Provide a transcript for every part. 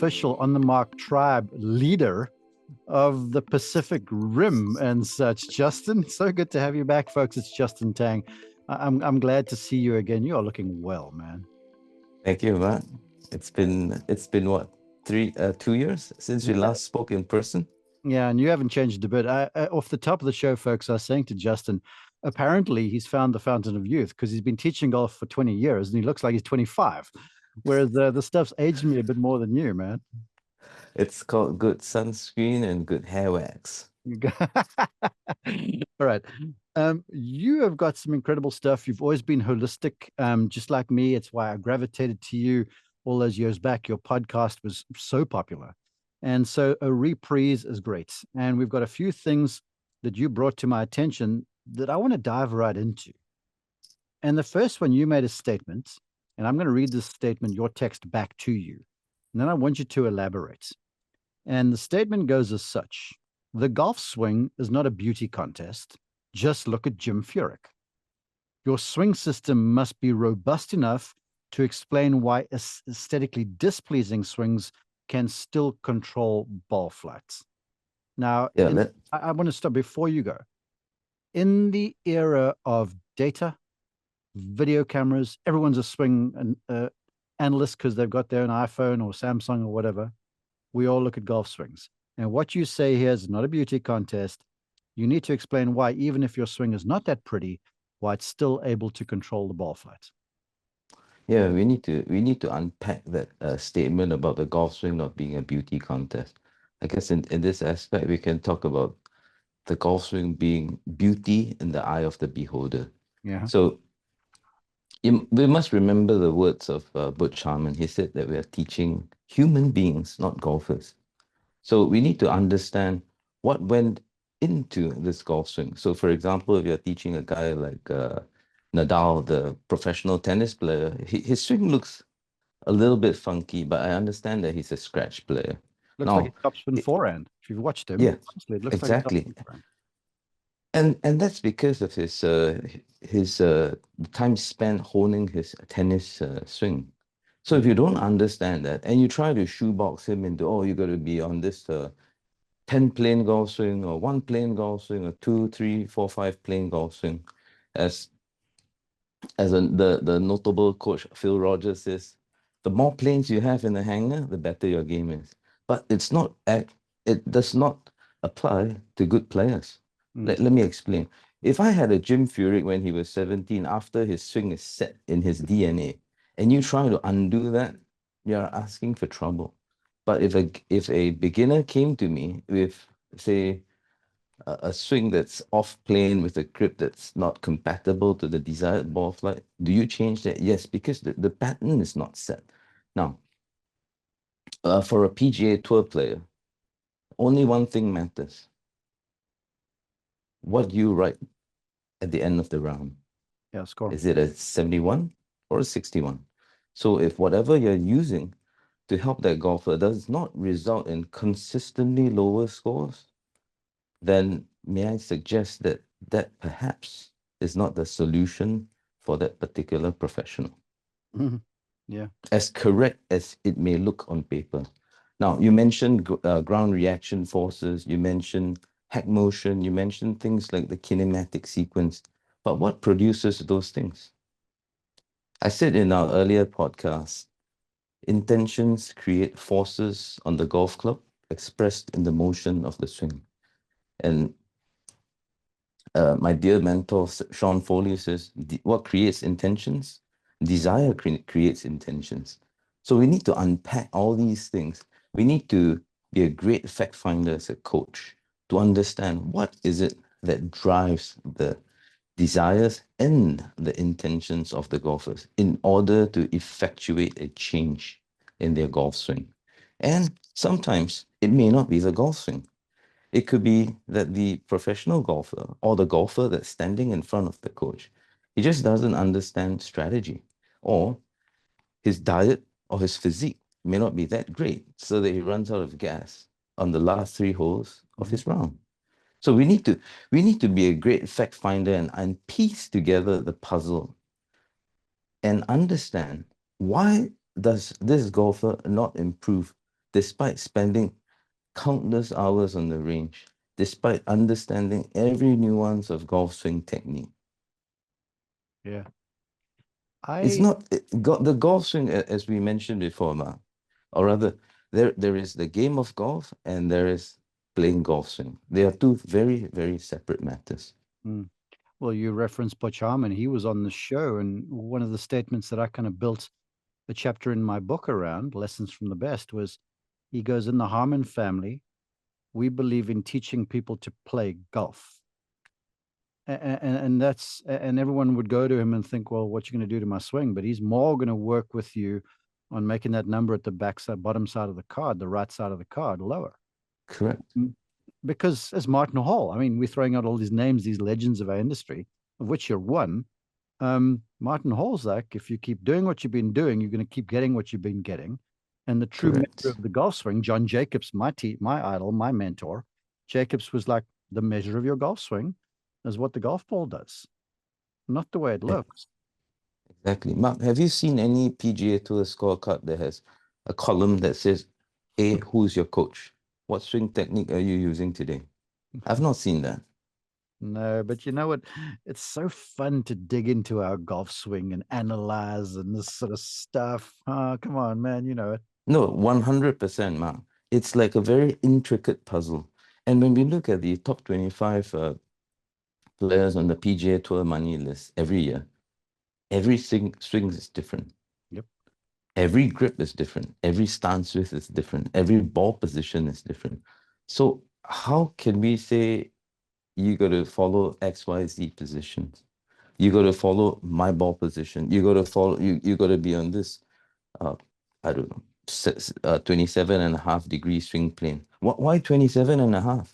official On the Mark tribe leader of the Pacific Rim and such. Justin, so good to have you back, folks. It's Justin Tang. I'm glad to see you again. You are looking well, man. Thank you, Matt. It's been what, 2 years since we last spoke in person? Yeah, and you haven't changed a bit. Off the top of the show, folks, I was saying to Justin, apparently he's found the fountain of youth because he's been teaching golf for 20 years and he looks like he's 25. Whereas the stuff's aged me a bit more than you, man. It's called good sunscreen and good hair wax. All right. You have got some incredible stuff. You've always been holistic, just like me. It's why I gravitated to you all those years back. Your podcast was so popular. And so a reprise is great. And we've got a few things that you brought to my attention that I want to dive right into. And the first one, you made a statement, and I'm going to read this statement, your text back to you. And then I want you to elaborate. And the statement goes as such: the golf swing is not a beauty contest. Just look at Jim Furyk. Your swing system must be robust enough to explain why aesthetically displeasing swings can still control ball flights. Now, Yeah, I want to stop before you go. In the era of data, video cameras, everyone's a swing analyst because they've got their own iPhone or Samsung or whatever. We all look at golf swings. And what you say here is not a beauty contest. You need to explain why, even if your swing is not that pretty, why it's still able to control the ball flight. yeah, we need to unpack that statement about the golf swing not being a beauty contest. I guess in this aspect, we can talk about the golf swing being beauty in the eye of the beholder. Yeah. So we must remember the words of Butch Harmon. He said that we are teaching human beings, not golfers. So we need to understand what went into this golf swing. So for example, if you're teaching a guy like Nadal, the professional tennis player, his swing looks a little bit funky, but I understand that he's a scratch player. Looks like a Now, topspin forehand. If you've watched him, yeah, honestly, it looks like a exactly. topspin forehand. And that's because of his time spent honing his tennis swing. So if you don't understand that and you try to shoebox him into, oh, you got to be on this 10 plane golf swing or 1 plane golf swing or 2, 3, 4, 5 plane golf swing, as the notable coach Phil Rogers says, the more planes you have in the hangar, the better your game is. But it does not apply to good players. Let me explain. If I had a Jim Furyk when he was 17, after his swing is set in his DNA, and you try to undo that, you're asking for trouble. But if a beginner came to me with, say, a swing that's off plane with a grip that's not compatible to the desired ball flight, do you change that? Yes, because the pattern is not set. Now, for a PGA Tour player, only one thing matters: what you write at the end of the round. Yeah, score. Is it a 71 or a 61? So if whatever you're using to help that golfer does not result in consistently lower scores, then may I suggest that that perhaps is not the solution for that particular professional, Yeah. as correct as it may look on paper. Now, you mentioned ground reaction forces, you mentioned head motion, you mentioned things like the kinematic sequence, but what produces those things? I said in our earlier podcast, intentions create forces on the golf club expressed in the motion of the swing. And my dear mentor, Sean Foley, says, what creates intentions? Desire creates intentions. So we need to unpack all these things. We need to be a great fact finder as a coach to understand what is it that drives the desires and the intentions of the golfers in order to effectuate a change in their golf swing. And sometimes it may not be the golf swing. It could be that the professional golfer or the golfer that's standing in front of the coach, he just doesn't understand strategy, or his diet or his physique may not be that great, so that he runs out of gas on the last 3 holes of his round. So we need to be a great fact finder and piece together the puzzle and understand, why does this golfer not improve despite spending countless hours on the range, despite understanding every nuance of golf swing technique. Yeah. It's I not got the golf swing, as we mentioned before, Ma, or rather, there is the game of golf and there is playing golf swing. They are two very, very separate matters. mm, well, you referenced Butch Harmon. He was on the show, and one of the statements that I kind of built a chapter in my book around, Lessons from the Best, was he goes, in the Harmon family, we believe in teaching people to play golf. And everyone would go to him and think, well, what you going to do to my swing? But he's more going to work with you on making that number at the back side, bottom side of the card, the right side of the card, lower. Correct. Because as Martin Hall, I mean, we're throwing out all these names, these legends of our industry, of which you're one. Martin Hall's like, if you keep doing what you've been doing, you're going to keep getting what you've been getting. And the true measure Correct. of the golf swing, John Jacobs, my idol, my mentor, Jacobs was like, the measure of your golf swing is what the golf ball does, not the way it E- looks. Exactly. Mark, have you seen any PGA Tour scorecard that has a column that says, A, who's your coach? What swing technique are you using today? I've not seen that. No, but you know what? It's so fun to dig into our golf swing and analyze and this sort of stuff. Oh, come on, man. You know it. No, 100%, Mark. It's like a very intricate puzzle. And when we look at the top 25 players on the PGA Tour money list every year, every swing is different. Yep. Every grip is different. Every stance width is different. Every ball position is different. So how can we say you got to follow X, Y, Z positions? You got to follow my ball position. You got to follow, you got to be on this, uh, I don't know, 27.5 degree swing plane. Why 27.5?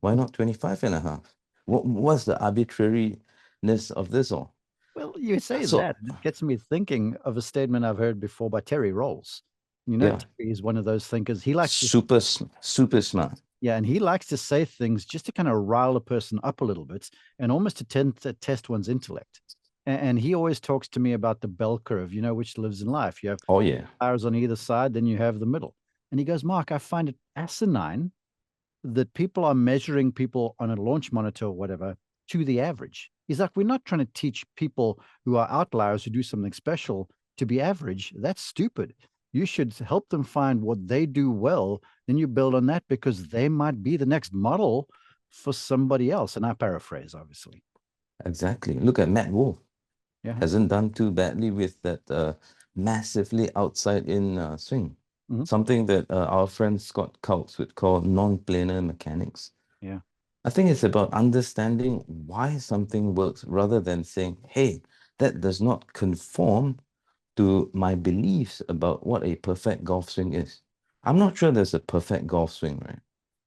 Why not 25.5? What's the arbitrariness of this all? Well, you say So, that, and it gets me thinking of a statement I've heard before by Terry Rolls. You know, yeah, Terry is one of those thinkers. He likes to, super smart. yeah, and he likes to say things just to kind of rile a person up a little bit and almost to tend to test one's intellect. And he always talks to me about the bell curve, you know, which lives in life. You have Oh, yeah. hours on either side, then you have the middle. And he goes, Mark, I find it asinine that people are measuring people on a launch monitor or whatever to the average. He's like, we're not trying to teach people who are outliers who do something special to be average. That's stupid. You should help them find what they do well. Then you build on that because they might be the next model for somebody else. And I paraphrase, obviously. Exactly. Look at Matt Wolf. Yeah. Hasn't done too badly with that massively outside in swing. Mhm. Something that our friend Scott Coutts would call non-planar mechanics. Yeah. I think it's about understanding why something works rather than saying, hey, that does not conform to my beliefs about what a perfect golf swing is. I'm not sure there's a perfect golf swing, right?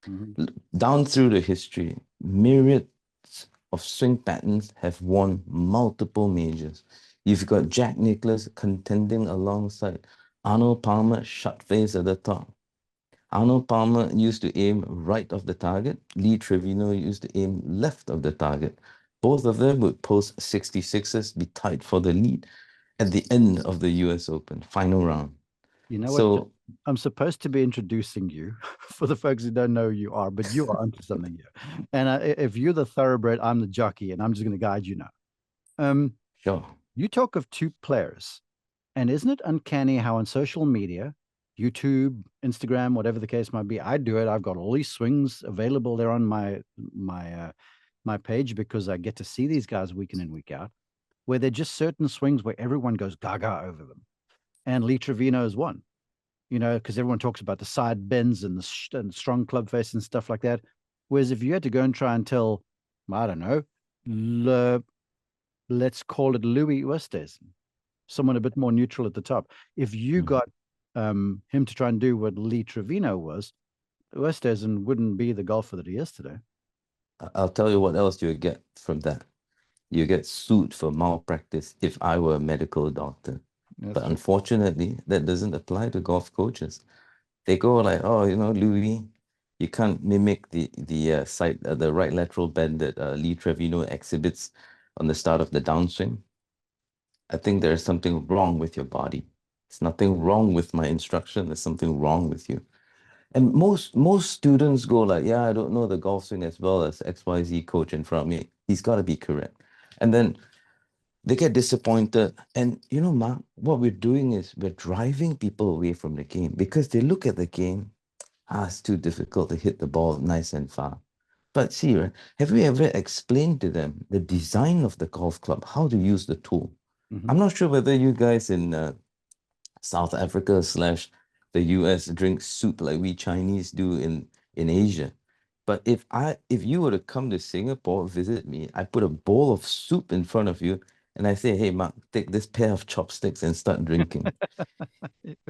Mhm. Down through the history, myriads of swing patterns have won multiple majors. You've got Jack Nicklaus contending alongside Arnold Palmer, shut face at the top. Arnold Palmer used to aim right of the target. Lee Trevino used to aim left of the target. Both of them would post 66ers, be tied for the lead at the end of the US Open, final round. You know what? So, I'm supposed to be introducing you for the folks who don't know who you are, but you are onto something here. And if you're the thoroughbred, I'm the jockey, and I'm just going to guide you now. Um, sure. you talk of two players, and isn't it uncanny how on social media, YouTube, Instagram, whatever the case might be, I do it. I've got all these swings available there on my page because I get to see these guys week in and week out, where they're just certain swings where everyone goes gaga over them. And Lee Trevino is one, you know, because everyone talks about the side bends and and strong club face and stuff like that. Whereas if you had to go and try and tell, I don't know, let's call it Louis Oosthuizen, someone a bit more neutral at the top. If you Mhm. got him to try and do what Lee Trevino was, Oosthuizen wouldn't be the golfer that he is today. I'll tell you what else you get from that. You get sued for malpractice if I were a medical doctor. That's But true. unfortunately, that doesn't apply to golf coaches. They go like, oh, Louis, you can't mimic the right lateral bend that Lee Trevino exhibits on the start of the downswing. I think there is something wrong with your body. There's nothing wrong with my instruction. There's something wrong with you. And most students go like, yeah, I don't know the golf swing as well as XYZ coach in front of me. He's got to be correct. And then they get disappointed. And you know, Mark, what we're doing is we're driving people away from the game because they look at the game, it's too difficult to hit the ball nice and far. But see, right, have we ever explained to them the design of the golf club, how to use the tool? Mm-hmm. I'm not sure whether you guys in South Africa slash the US drink soup like we Chinese do in Asia. But if you were to come to Singapore, visit me, I put a bowl of soup in front of you and I say, hey Mark, take this pair of chopsticks and start drinking.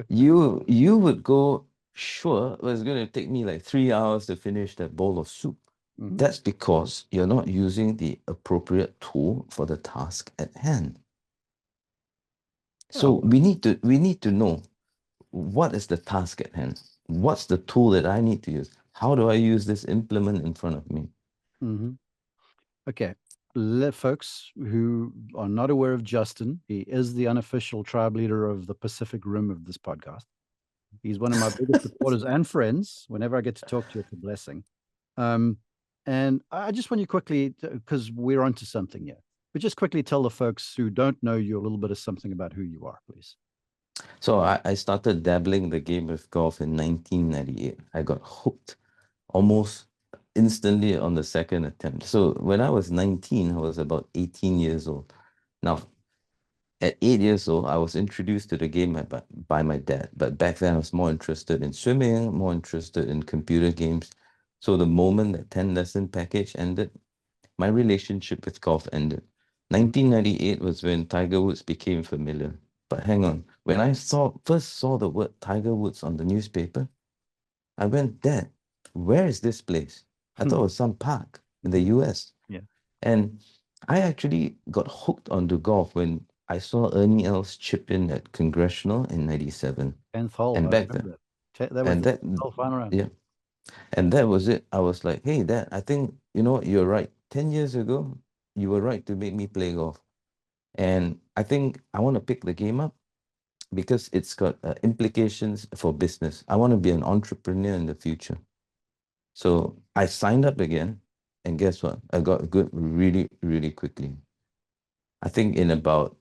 You would go, sure, it was going to take me like 3 hours to finish that bowl of soup. Mm-hmm. That's because you're not using the appropriate tool for the task at hand. So Oh, we need to know what is the task at hand? What's the tool that I need to use? How do I use this implement in front of me? mm-hmm. Okay. Folks who are not aware of Justin, he is the unofficial tribe leader of the Pacific Rim of this podcast. He's one of my biggest supporters and friends. Whenever I get to talk to you, it's a blessing. Um, and I just want you quickly, because we're onto something here, but just quickly tell the folks who don't know you a little bit of something about who you are, please. So I started dabbling the game of golf in 1998. I got hooked almost instantly on the second attempt. So when I was 19, I was about 18 years old. Now, at 8 years old, I was introduced to the game by my dad. But back then, I was more interested in swimming, more interested in computer games. So the moment that 10 lesson package ended, my relationship with golf ended. Mhm. 1998 was when Tiger Woods became familiar. But hang on, when I first saw the word Tiger Woods on the newspaper, I went, Dad, where is this place? I thought it was some park in the Mhm. US. Yeah. And I actually got hooked onto golf when I saw Ernie Els chip in at Congressional in 97. 10th hole. And I back then, remember that. That was and the that, whole final round. yeah, and that was it. I was like, hey, Dad, I think, you know, you're right. 10 years ago, you were right to make me play golf. And I think I want to pick the game up because it's got implications for business. I want to be an entrepreneur in the future. So I signed up again, and guess what? I got good really, really quickly. I think in about,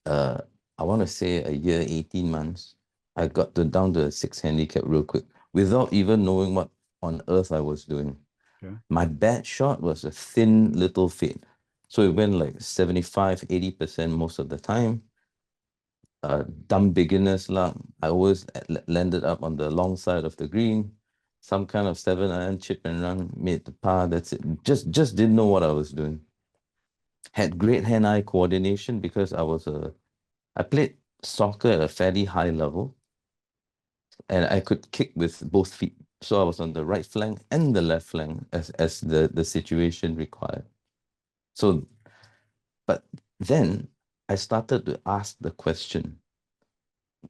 uh, I want to say a year, 18 months, I got down to a 6 handicap real quick without even knowing what on earth I was doing. Okay. My bad shot was a thin little fade. So it went like 75, 80% most of the time. Dumb beginner's luck. I always landed up on the long side of the green. Some kind of 7-iron chip and run, made the par. That's it. Just didn't know what I was doing. Had great hand-eye coordination because I played soccer at a fairly high level, and I could kick with both feet. So I was on the right flank and the left flank as the situation required. So, but then I started to ask the question,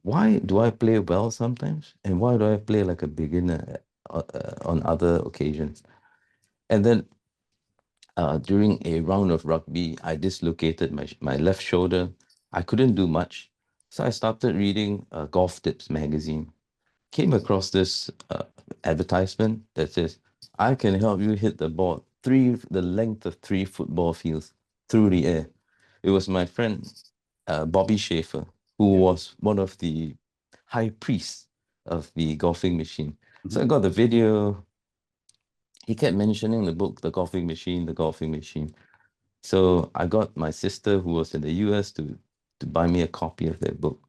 why do I play well sometimes? And why do I play like a beginner on other occasions? And then during a round of rugby, I dislocated my left shoulder. I couldn't do much. So I started reading Golf Tips magazine. Came across this advertisement that says, I can help you hit the ball the length of 3 football fields through the air. It was my friend Bobby Schaefer, who Yeah. was one of the high priests of the golfing machine. So Mhm. I got the video. He kept mentioning the book, The Golfing Machine, The Golfing Machine. So I got my sister, who was in the US, to buy me a copy of that book.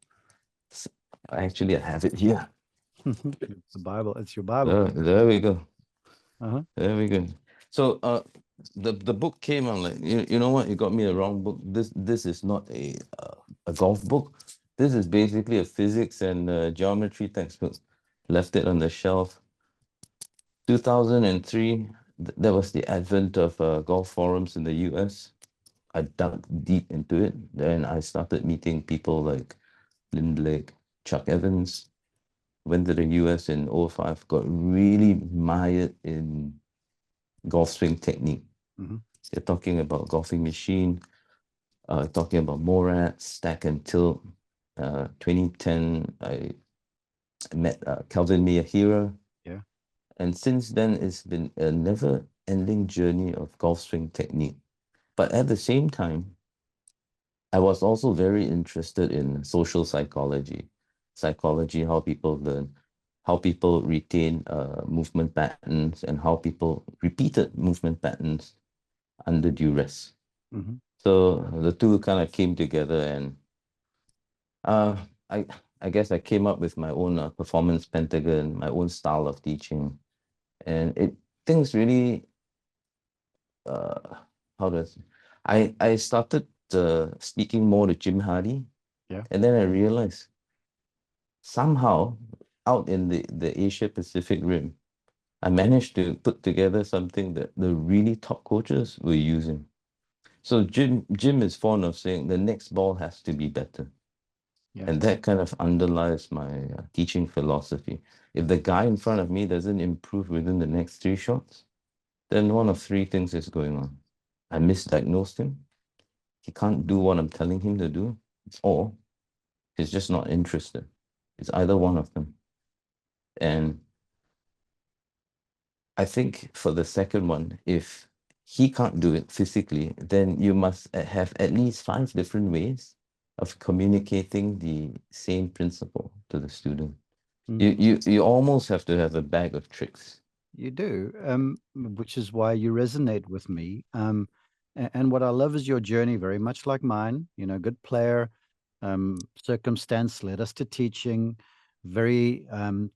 So actually, I have it here. It's the Bible. It's your Bible. There we go. Uh-huh. There we go. So the book came. I'm like, you know what? You got me a wrong book. This is not a golf book. This is basically a physics and geometry textbook. Left it on the shelf. 2003. That was the advent of golf forums in the US. I dug deep into it. Then I started meeting people like Lynn Blake, Chuck Evans. Went to the US in '05. Got really mired in golf swing technique. Hmm. They're talking about golfing machine, talking about MORAD, stack and tilt. 2010, I I met Kelvin Miyahira. Yeah. And since then, it's been a never-ending journey of golf swing technique. But at the same time, I was also very interested in social psychology, how people learn, how people retain movement patterns, and how people repeated movement patterns under duress. Mm-hmm. So the two kind of came together, and uh, I I guess I came up with my own performance pentagon, my own style of teaching, and things really uh how does I started speaking more to Jim Hardy, Yeah. and then I realized somehow out in the Asia Pacific Rim, I managed to put together something that the really top coaches were using. So Jim is fond of saying the next ball has to be better. Yeah. And that kind of underlies my teaching philosophy. If the guy in front of me doesn't improve within the next three shots, then one of three things is going on. I misdiagnosed him. He can't do what I'm telling him to do, or he's just not interested. It's either one of them. And I think for the second one, if he can't do it physically, then you must have at least five different ways of communicating the same principle to the student. Mm. You almost have to have a bag of tricks. You do, which is why you resonate with me. And what I love is your journey, very much like mine. You know, good player, circumstance led us to teaching, very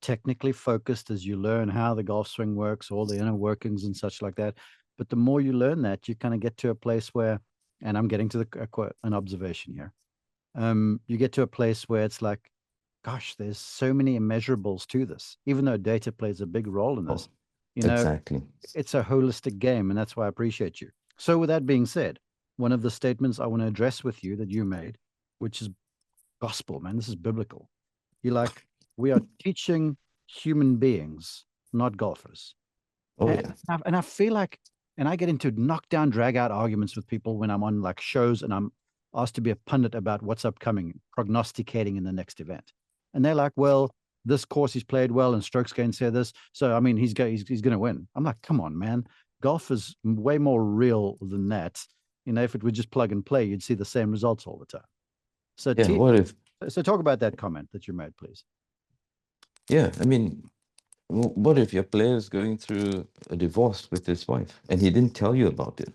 technically focused as you learn how the golf swing works, all the inner workings and such like that. But the more you learn that, you kind of get to a place where, and I'm getting to an observation here. You get to a place where it's like, gosh, there's so many immeasurables to this, even though data plays a big role in Oh, this. You know, exactly. it's a holistic game, and that's why I appreciate you. So, with that being said, one of the statements I want to address with you that you made, which is gospel, man, this is biblical. You're like, we are teaching human beings, not golfers. Oh And yeah. I feel like, and I get into knockdown, drag out arguments with people when I'm on like shows and I'm asked to be a pundit about what's upcoming, prognosticating in the next event. And they're like, well, this course he's played well and strokes gained say this. So, I mean, he's going to win. I'm like, come on, man. Golf is way more real than that. You know, if it would just plug and play, you'd see the same results all the time. So, Yeah, what if, so talk about that comment that you made, please. yeah, I mean, what if your player is going through a divorce with his wife and he didn't tell you about it?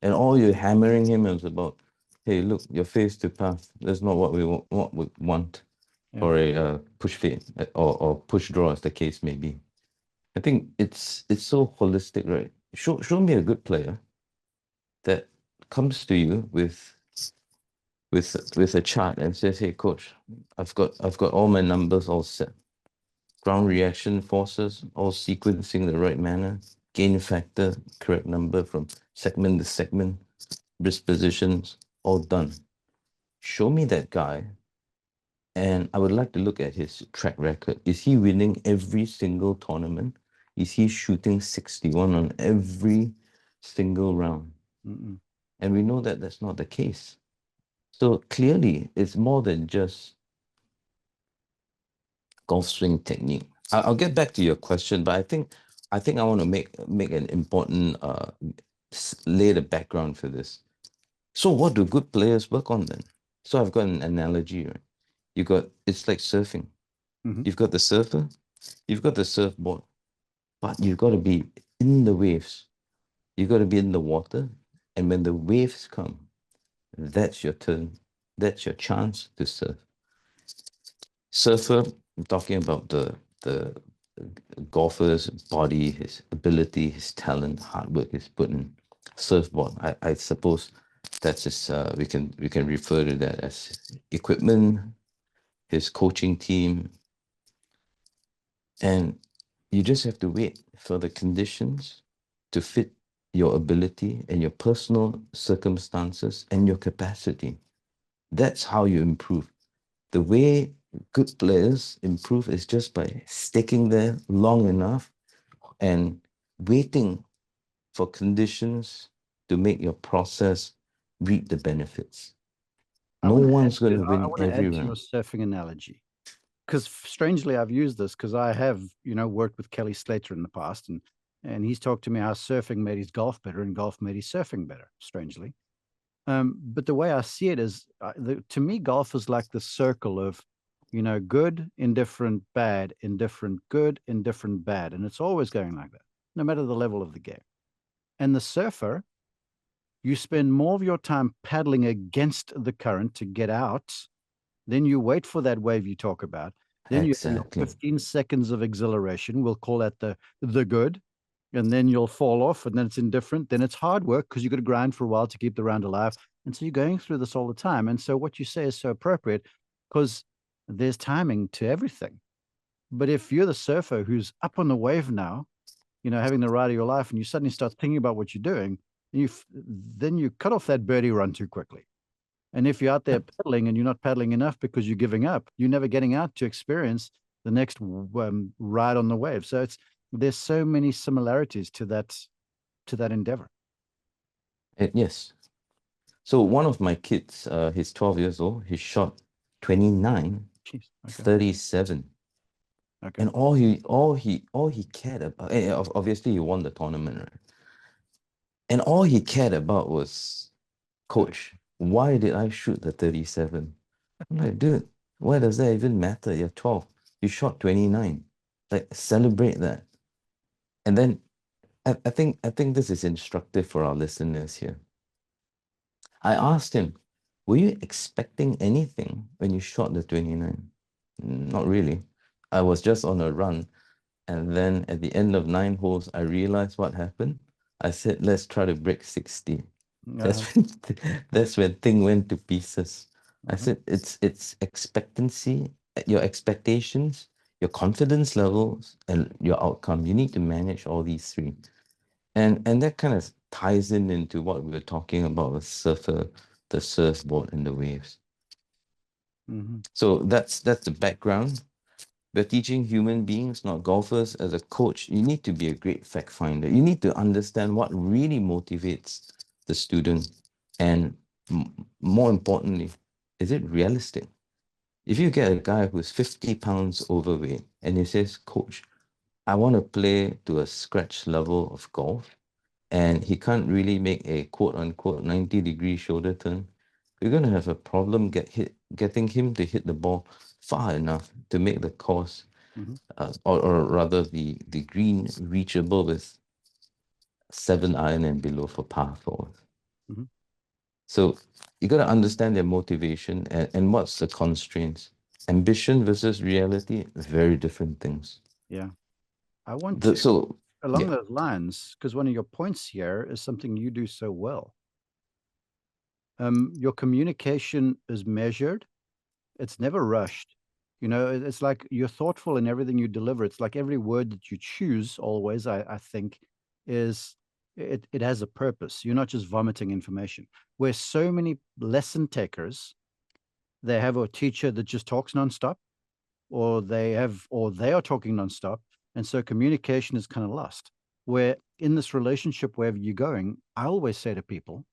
And all you're hammering him is about, hey, look, your face to path. That's not what what we want Yeah. for a push fade or push draw, as the case may be. I think it's so holistic, right? Show me a good player that comes to you with a chart and says, "Hey, coach, I've got all my numbers all set. Ground reaction forces all sequencing the right manner. Gain factor, correct number from segment to segment. Wrist positions, all done. Show me that guy, and I would like to look at his track record. Is he winning every single tournament? Is he shooting 61 on every single round?" Mm-mm. And we know that that's not the case. So clearly, it's more than just golf swing technique. I'll get back to your question, but I think I want to make an important lay the background for this. So what do good players work on then? So I've got an analogy, right? It's like surfing. Mm-hmm. You've got the surfer, you've got the surfboard, but you've got to be in the waves. You've got to be in the water, and when the waves come, that's your turn. That's your chance to surf. Surfer, I'm talking about the golfer's body, his ability, his talent, hard work is put in. Surfboard, I suppose that's just we can refer to that as equipment, his coaching team, and you just have to wait for the conditions to fit your ability and your personal circumstances and your capacity. That's how you improve. The way good players improve is just by sticking there long enough and waiting for conditions to make your process reap the benefits. I No want to one's going to I win want to every add to your round. surfing analogy. because strangely I've used this because I have, worked with Kelly Slater in the past, and he's talked to me how surfing made his golf better and golf made his surfing better, strangely. But the way I see it is, to me, golf is like the circle of, good, indifferent, bad, indifferent, good, indifferent, bad. And it's always going like that, no matter the level of the game. And the surfer, you spend more of your time paddling against the current to get out. Then you wait for that wave you talk about. Then you have your Exactly. 15 seconds of exhilaration. We'll call that the good. And then you'll fall off, and then it's indifferent. Then it's hard work because you've got to grind for a while to keep the round alive. And so you're going through this all the time. And so what you say is so appropriate because there's timing to everything. But if you're the surfer who's up on the wave now, having the ride of your life, and you suddenly start thinking about what you're doing, then you cut off that birdie run too quickly. And if you're out there paddling and you're not paddling enough because you're giving up, you're never getting out to experience the next ride on the wave. So there's so many similarities to that endeavor. Yes. So one of my kids, he's 12 years old. He shot 29, Jeez. Okay. 37. Okay. And all he cared about, obviously he won the tournament, right? And all he cared about was, coach, why did I shoot the 37? I'm like, dude, why does that even matter? You're 12. You shot 29. Like, celebrate that. And then I think this is instructive for our listeners here. I asked him, were you expecting anything when you shot the 29? Not really. I was just on a run. And then at the end of 9 holes, I realized what happened. I said, let's try to break 60. That's when that's when thing went to pieces. I said it's expectancy, your expectations, your confidence levels, and your outcome. You need to manage all these three. And that kind of ties into what we were talking about with surfer, the surfboard and the waves. So that's the background. We're teaching human beings, not golfers. As a coach, you need to be a great fact finder. You need to understand what really motivates the student. And more importantly, is it realistic? If you get a guy who's 50 pounds overweight and he says, coach, I want to play to a scratch level of golf, and he can't really make a quote unquote 90-degree shoulder turn, we're going to have a problem getting him to hit the ball far enough to make the course, or rather the green, reachable with 7 iron and below for par 4. So you got to understand their motivation and what's the constraints. Ambition versus reality, very different things. Yeah. I want to, So along yeah, those lines, because one of your points here is something you do so well. Your communication is measured. It's never rushed. It's like you're thoughtful in everything you deliver. It's like every word that you choose always, I think, it has a purpose. You're not just vomiting information. Where so many lesson takers, they have a teacher that just talks nonstop, or they are talking nonstop. And so communication is kind of lost. Where in this relationship, wherever you're going, I always say to people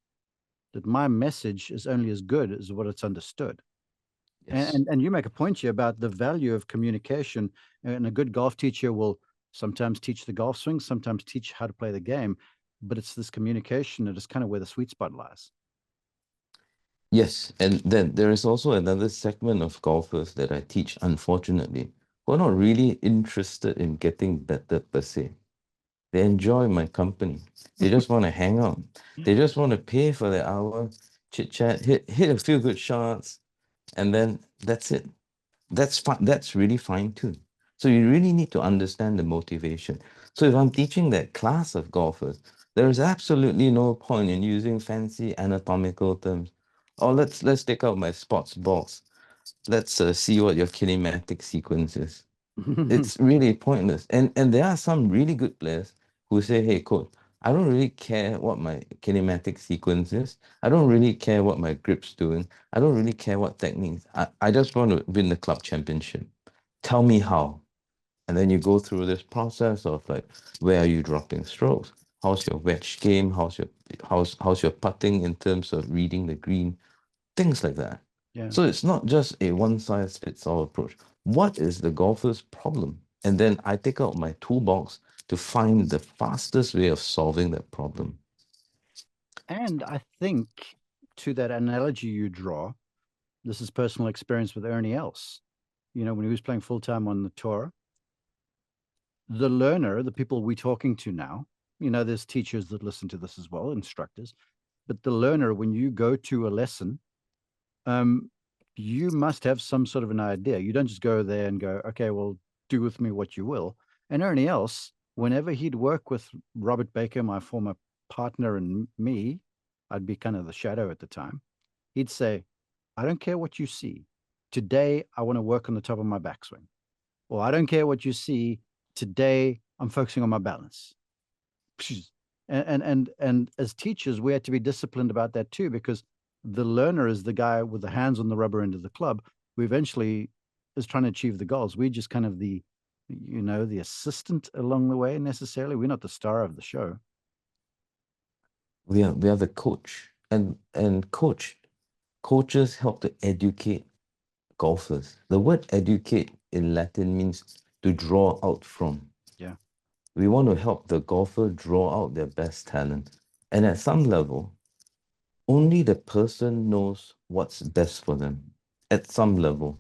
that my message is only as good as what it's understood. yes. And you make a point here about the value of communication. And a good golf teacher will sometimes teach the golf swing, sometimes teach how to play the game, but it's this communication that is kind of where the sweet spot lies. Yes, and then there is also another segment of golfers that I teach, unfortunately, who are not really interested in getting better per se. They enjoy my company. They just want to hang out. They just want to pay for the hour, chit chat, hit a few good shots, and then that's it. That's fine. That's really fine too. So you really need to understand the motivation. So if I'm teaching that class of golfers, there is absolutely no point in using fancy anatomical terms. Oh, let's take out my sports balls. Let's see what your kinematic sequence is. It's really pointless. And there are some really good players who say, hey, coach, I don't really care what my kinematic sequence is. I don't really care what my grip's doing. I don't really care what techniques. I just want to win the club championship. Tell me how. And then you go through this process of like, where are you dropping strokes? How's your wedge game? How's your putting in terms of reading the green? Things like that. Yeah. So it's not just a one size fits all approach. What is the golfer's problem? And then I take out my toolbox to find the fastest way of solving that problem. And I think to that analogy you draw, this is personal experience with Ernie Els. You know, when he was playing full time on the tour, the learner, the people we're talking to now, you know, there's teachers that listen to this as well, instructors, but the learner, when you go to a lesson, um, you must have some sort of an idea. You don't just go there and go, okay, well, do with me what you will. And Ernie Els, whenever he'd work with Robert Baker, my former partner, and me, I'd be kind of the shadow at the time. He'd say, I don't care what you see. Today, I want to work on the top of my backswing. Or I don't care what you see. Today, I'm focusing on my balance. And as teachers, we had to be disciplined about that too, because the learner is the guy with the hands on the rubber end of the club who eventually is trying to achieve the goals. We're just kind of the, you know, the assistant along the way necessarily. We're not the star of the show. We are the coach. And coaches help to educate golfers. The word educate in Latin means to draw out from. Yeah. We want to help the golfer draw out their best talent. And at some level, only the person knows what's best for them. At some level.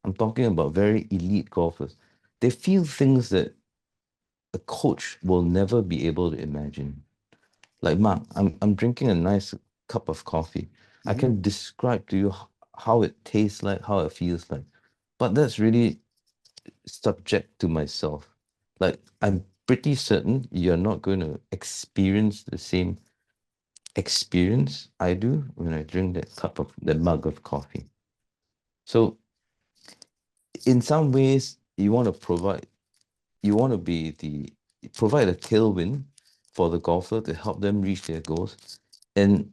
I'm talking about very elite golfers. They feel things that a coach will never be able to imagine. Like, Mark, I'm drinking a nice cup of coffee. I Mhm. can describe to you how it tastes like, how it feels like. But that's really subject to myself. Like, I'm pretty certain you're not going to experience the same experience I do when I drink that mug of coffee. So in some ways, you want to provide a tailwind for the golfer to help them reach their goals. And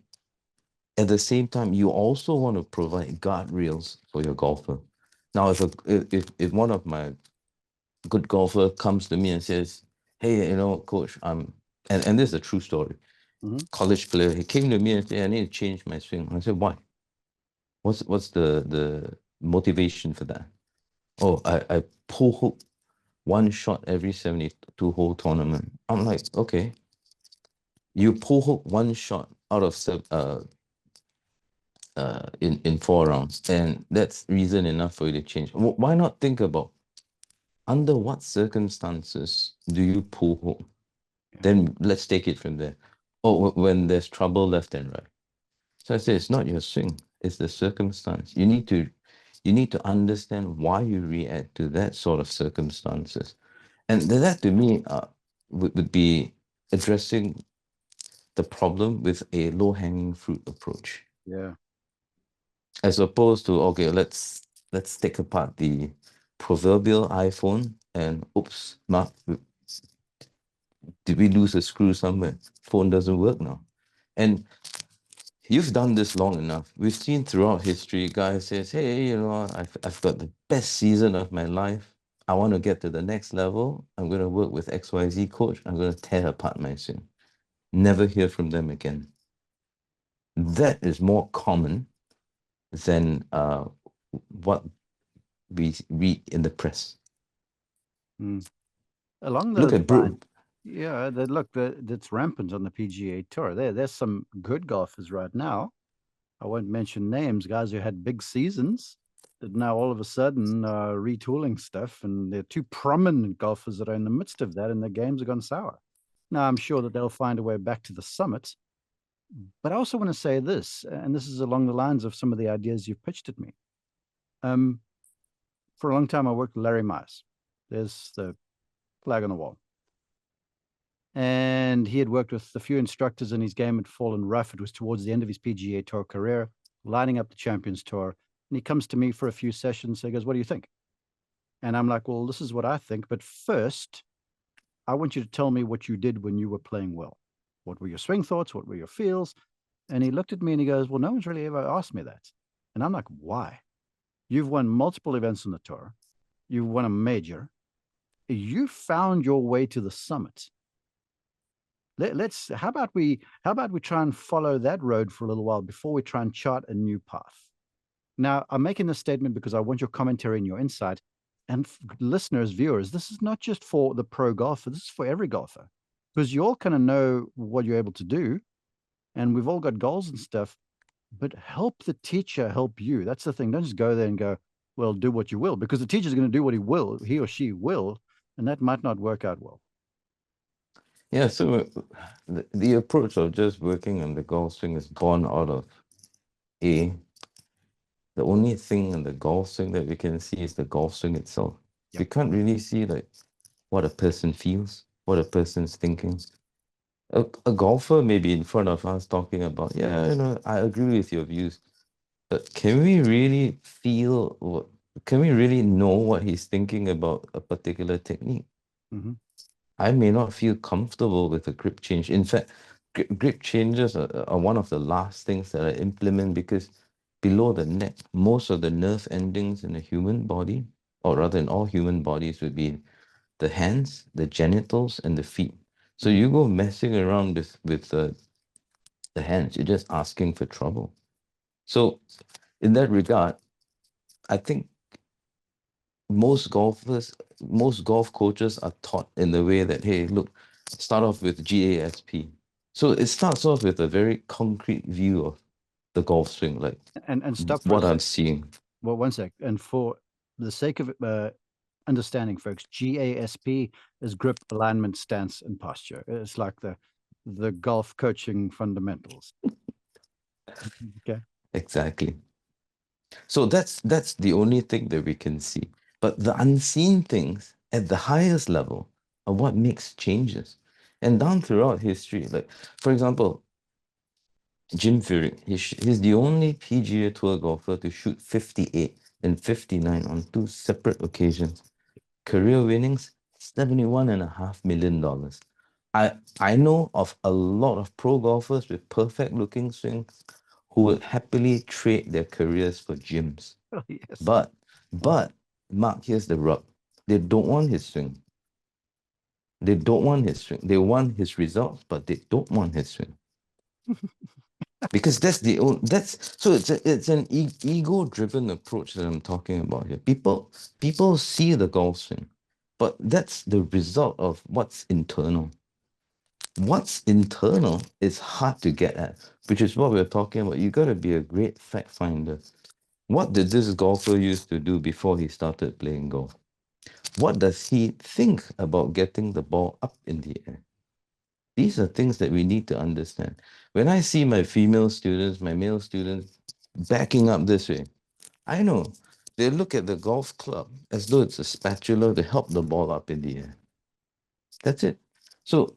at the same time, you also want to provide guardrails for your golfer. Now, if one of my good golfer comes to me and says, "Hey, coach, and this is a true story. Mhm. College player, he came to me and said, I need to change my swing. I said, why? What's the motivation for that? Oh, I pull hook one shot every 72 hole tournament. I'm like, okay, you pull hook one shot out of in 4 rounds, and that's reason enough for you to change. Why not think about under what circumstances do you pull hook? Yeah. Then let's take it from there. Oh, when there's trouble left and right. So I say it's not your swing, it's the circumstance. You need to understand why you react to that sort of circumstances. And that to me would be addressing the problem with a low-hanging fruit approach. Yeah. As opposed to, okay, let's take apart the proverbial iPhone and oops, Mark, did we lose a screw somewhere? Phone doesn't work now. And you've done this long enough. We've seen throughout history, guys says, hey, I've got the best season of my life. I want to get to the next level. I'm going to work with XYZ coach. I'm going to tear apart my swing. Never hear from them again. That is more common than what we read in the press. Mm. Along Look those at lines, yeah, that's rampant on the PGA Tour. There's some good golfers right now. I won't mention names, guys who had big seasons that now all of a sudden retooling stuff, and they're two prominent golfers that are in the midst of that, and their games have gone sour. Now, I'm sure that they'll find a way back to the summit, but I also want to say this, and this is along the lines of some of the ideas you've pitched at me. Um, for a long time, I worked with Larry Myers. There's the flag on the wall. And he had worked with a few instructors, and his game had fallen rough. It was towards the end of his PGA Tour career, lining up the Champions Tour. And he comes to me for a few sessions. So he goes, what do you think? And I'm like, well, this is what I think. But first, I want you to tell me what you did when you were playing well. What were your swing thoughts? What were your feels? And he looked at me and he goes, well, no one's really ever asked me that. And I'm like, why? You've won multiple events on the tour. You've won a major. You found your way to the summit. Let's how about we try and follow that road for a little while before we try and chart a new path. Now, I'm making this statement because I want your commentary and your insight. and listeners, viewers, this is not just for the pro golfer, this is for every golfer, because you all kind of know what you're able to do, and we've all got goals and stuff, but help the teacher help you. That's the thing. Don't just go there and go, well, do what you will, because the teacher's going to do what he or she will, and that might not work out well. Yeah, so the approach of just working on the golf swing is born out of A, the only thing in the golf swing that we can see is the golf swing itself. Yep. We can't really see like what a person feels, what a person's thinking. A golfer may be in front of us talking about, yeah, I agree with your views, but can we really feel what, can we really know what he's thinking about a particular technique? Mm-hmm. I may not feel comfortable with a grip change. In fact, grip changes are one of the last things that I implement because below the neck, most of the nerve endings in a human body, or rather in all human bodies, would be the hands, the genitals, and the feet. So Mm-hmm. you go messing around with the hands, you're just asking for trouble. So in that regard, I think most golfers, most golf coaches are taught in the way that, hey, look, start off with GASP. So it starts off with a very concrete view of the golf swing, like And stop for a what I'm sec. seeing. Well, one sec. And for the sake of understanding, folks, GASP is grip, alignment, stance, and posture. It's like the golf coaching fundamentals. Okay. Exactly. So that's the only thing that we can see. But the unseen things at the highest level are what makes changes. And down throughout history, like for example, Jim Furyk, he's the only PGA Tour golfer to shoot 58 and 59 on two separate occasions. Career winnings, $71.5 million. I know of a lot of pro golfers with perfect looking swings who would happily trade their careers for gyms. Oh, yes. But Mark, here's the rub. They don't want his swing. They don't want his swing. They want his results, but they don't want his swing. Because that's the own that's so it's an ego driven approach that I'm talking about here. People see the golf swing, but that's the result of what's internal. What's internal is hard to get at, which is what we're talking about. You got to be a great fact finder. What did this golfer used to do before he started playing golf? What does he think about getting the ball up in the air? These are things that we need to understand. When I see my female students, my male students backing up this way, I know they look at the golf club as though it's a spatula to help the ball up in the air. That's it. So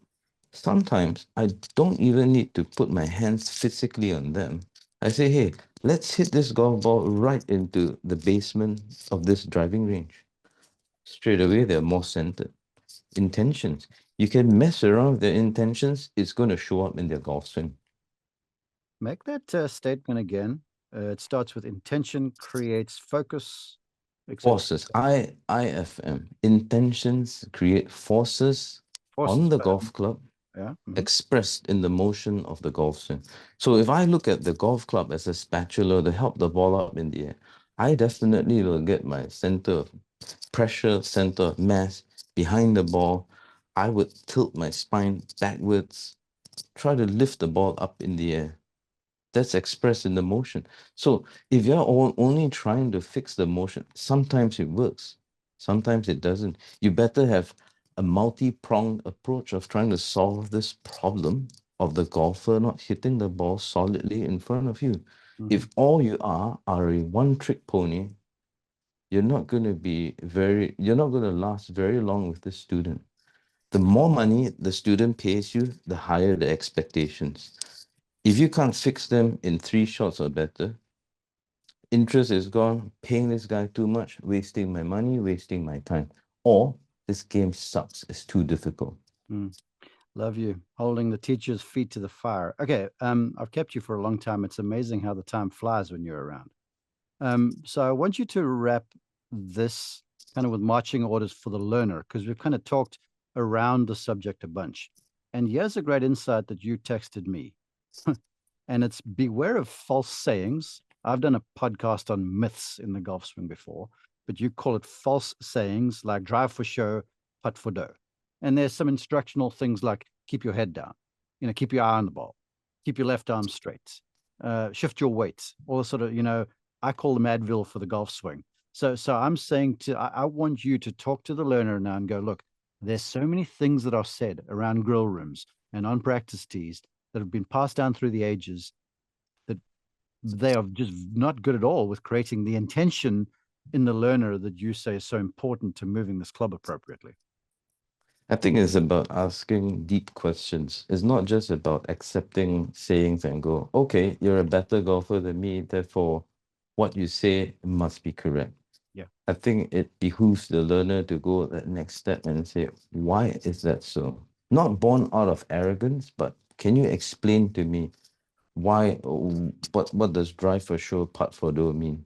sometimes I don't even need to put my hands physically on them. I say, hey, let's hit this golf ball right into the basement of this driving range. Straight away, they're more centered. Intentions. You can mess around with their intentions, it's going to show up in their golf swing. Make that statement again. It starts with intention, creates focus, etc. Forces, IFM. Intentions create forces Forces. on the golf club Yeah. Mm-hmm. expressed in the motion of the golf swing. So if I look at the golf club as a spatula to help the ball up in the air, I definitely will get my center of pressure, center of mass behind the ball. I would tilt my spine backwards, try to lift the ball up in the air. That's expressed in the motion. So if you're only trying to fix the motion, sometimes it works, sometimes it doesn't. You better have a multi-pronged approach of trying to solve this problem of the golfer not hitting the ball solidly in front of you. Mm-hmm. If all you are a one-trick pony, you're not going to last very long with the student. The more money the student pays you, the higher the expectations. If you can't fix them in 3 shots or better, interest is gone, paying this guy too much, wasting my money, wasting my time. Or this game sucks, it's too difficult. Mm. Love you. Holding the teacher's feet to the fire. Okay. I've kept you for a long time. It's amazing how the time flies when you're around. So I want you to wrap this kind of with marching orders for the learner, because we've kind of talked around the subject a bunch. And here's a great insight that you texted me. And it's beware of false sayings. I've done a podcast on myths in the golf swing before. but you call it false sayings like drive for show, putt for dough. And there's some instructional things like keep your head down, keep your eye on the ball, keep your left arm straight, shift your weight, all the sort of, I call them Advil for the golf swing. So I'm saying I want you to talk to the learner now and go, look, there's so many things that are said around grill rooms and on practice tees that have been passed down through the ages that they are just not good at all with creating the intention in the learner that you say is so important to moving this club appropriately. I think it's about asking deep questions. It's not just about accepting sayings and go, okay, you're a better golfer than me, therefore what you say must be correct. Yeah. I think it behooves the learner to go that next step and say, why is that so? Not born out of arrogance, but can you explain to me why, what does drive for show, putt for dough mean?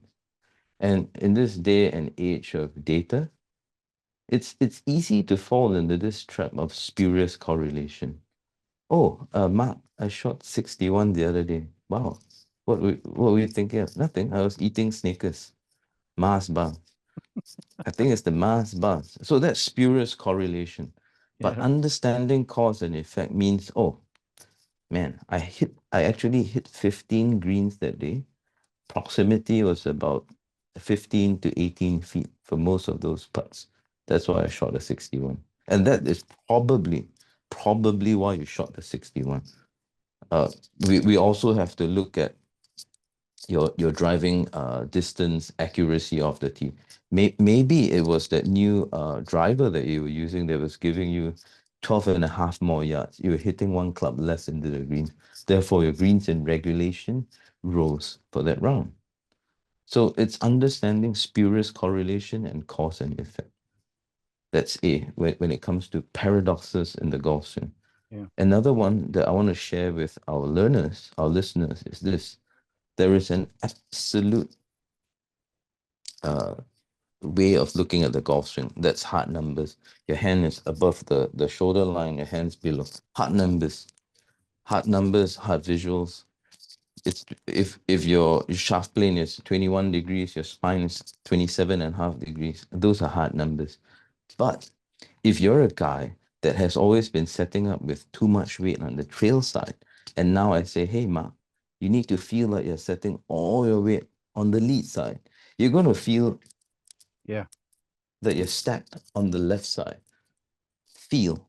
And in this day and age of data, it's easy to fall into this trap of spurious correlation. Oh, Mark, I shot 61 the other day. Wow. What were you thinking of? Nothing. I was eating Snickers. Mars bar. I think it's the Mars bar. So that's spurious correlation. But Yeah. understanding cause and effect means, oh, man, I actually hit 15 greens that day. Proximity was about 15 to 18 feet for most of those putts. That's why I shot a 61. And that is probably why you shot the 61. We also have to look at your driving distance accuracy of the tee. Maybe it was that new driver that you were using that was giving you 12 and a half more yards. You were hitting one club less into the green. Therefore, your greens in regulation rose for that round. So it's understanding spurious correlation and cause and effect. That's when it comes to paradoxes in the golf swing. Yeah. Another one that I want to share with our learners, our listeners, is this. There is an absolute way of looking at the golf swing. That's hard numbers. Your hand is above the shoulder line, your hand's below. Hard numbers. Hard numbers, hard visuals. It's if your shaft plane is 21 degrees, your spine is 27.5 degrees. Those are hard numbers. But if you're a guy that has always been setting up with too much weight on the trail side, and now I say, hey, Mark, you need to feel like you're setting all your weight on the lead side. You're going to feel that you're stacked on the left side. Feel.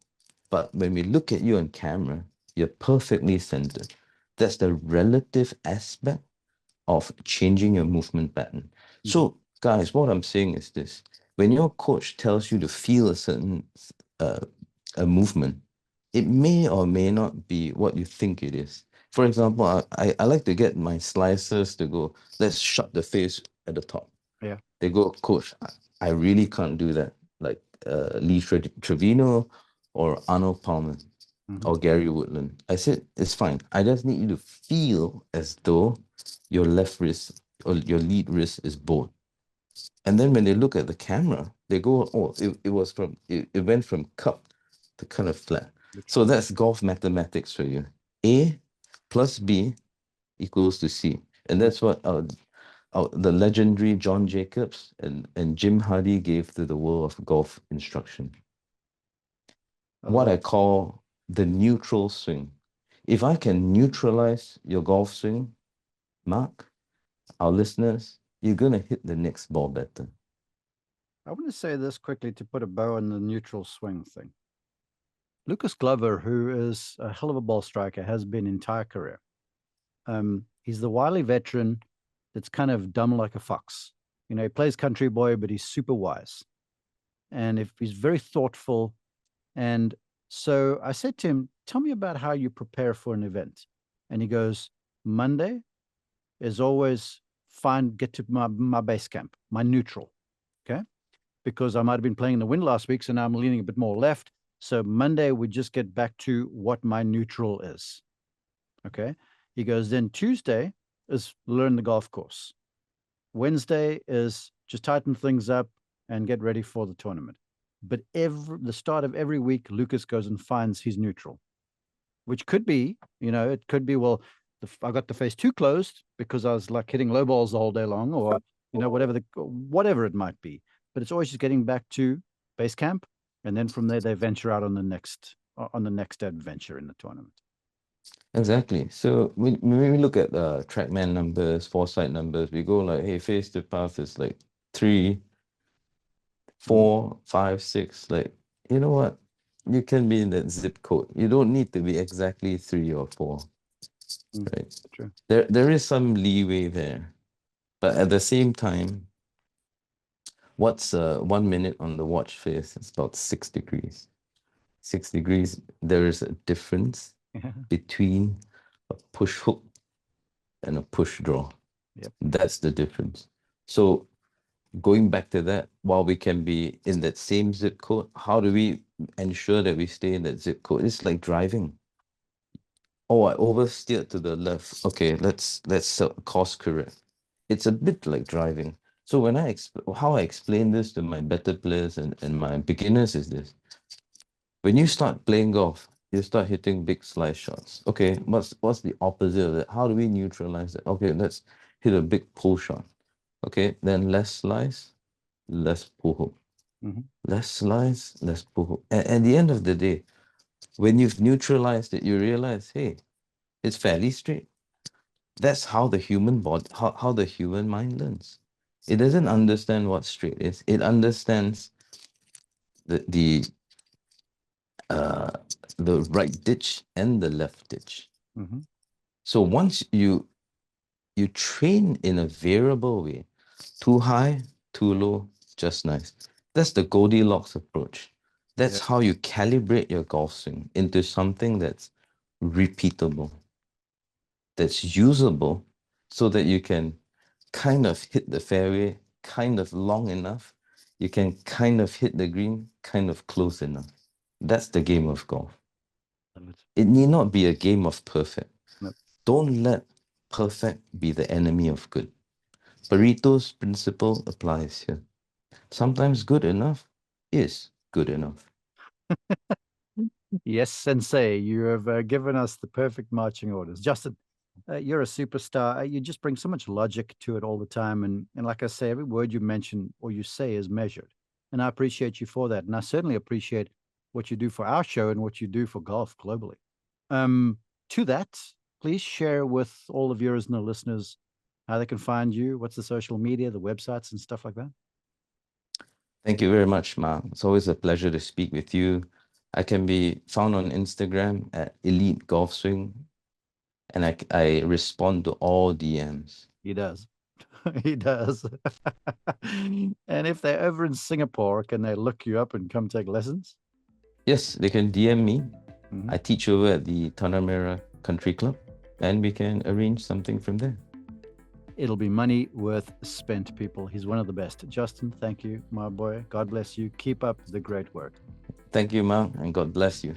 But when we look at you on camera, you're perfectly centered. That's the relative aspect of changing your movement pattern. So, guys, what I'm saying is this. When your coach tells you to feel a certain a movement, it may or may not be what you think it is. For example, I like to get my slicers to go, let's shut the face at the top. Yeah. They go, coach, I really can't do that. Like Lee Trevino or Arnold Palmer or Gary Woodland. I said, it's fine. I just need you to feel as though your left wrist or your lead wrist is bowed. And then when they look at the camera, they go, oh, it went from cup to kind of flat. So that's golf mathematics for you. A plus B equals to C. And that's what the legendary John Jacobs and Jim Hardy gave to the world of golf instruction. What I call the neutral swing. If I can neutralize your golf swing, Mark, our listeners, you're going to hit the next ball better. I want to say this quickly to put a bow on the neutral swing thing. Lucas Glover, who is a hell of a ball striker, has been entire career. He's the wily veteran that's kind of dumb like a fox. He plays country boy, but he's super wise. And if he's very thoughtful. And so I said to him, tell me about how you prepare for an event. And he goes, Monday is always get to my base camp, my neutral. Okay. Because I might have been playing in the wind last week. So now I'm leaning a bit more left. So Monday, we just get back to what my neutral is. Okay. He goes, then Tuesday is learn the golf course. Wednesday is just tighten things up and get ready for the tournament. But the start of every week, Lucas goes and finds his neutral, which could be, it could be, well, I got the face too closed because I was like hitting low balls the whole day long, or whatever it might be. But it's always just getting back to base camp, and then from there they venture out on the next adventure in the tournament. Exactly. So when we look at trackman numbers, foresight numbers, we go like, hey, phase to path is like 3, 4, 5, 6. Like, you know what? You can be in that zip code. You don't need to be exactly 3 or 4, right? True. There is some leeway there. But at the same time, what's 1 minute on the watch face? It's about 6 degrees. 6 degrees, there is a difference between a push hook and a push draw. Yep. That's the difference. So going back to that, while we can be in that same zip code, how do we ensure that we stay in that zip code? It's like driving. Oh, I oversteered to the left. Okay, let's course correct. It's a bit like driving. So when how I explain this to my better players and my beginners is this. When you start playing golf, you start hitting big slice shots. Okay, what's the opposite of that? How do we neutralize that? Okay, let's hit a big pull shot. Okay, then less slice, less pull hook. Less slice, less pull hook. And at the end of the day, when you've neutralized it, you realize, hey, it's fairly straight. That's how the human body, how the human mind learns. It doesn't understand what straight is. It understands the right ditch and the left ditch. So once you train in a variable way, too high, too low, just nice. That's the Goldilocks approach. That's how you calibrate your golf swing into something that's repeatable, that's usable, so that you can kind of hit the fairway kind of long enough. You can kind of hit the green kind of close enough. That's the game of golf. It need not be a game of perfect. Nope. Don't let perfect be the enemy of good. Pareto's principle applies here. Sometimes good enough is good enough. Yes, Sensei, you have given us the perfect marching orders. Justin, you're a superstar. You just bring so much logic to it all the time. And like I say, every word you mention or you say is measured. And I appreciate you for that. And I certainly appreciate what you do for our show and what you do for golf globally. To that, please share with all the viewers and the listeners how they can find you, what's the social media, the websites and stuff like that. Thank you very much, Ma. It's always a pleasure to speak with you. I can be found on Instagram at Elite Golf Swing, and I respond to all DMs. He does. He does. And if they're over in Singapore, can they look you up and come take lessons? Yes, they can DM me. I teach over at the Tanah Merah Country Club, and we can arrange something from there. It'll be money worth spent, people. He's one of the best. Justin, thank you, my boy. God bless you. Keep up the great work. Thank you, Ma, and God bless you.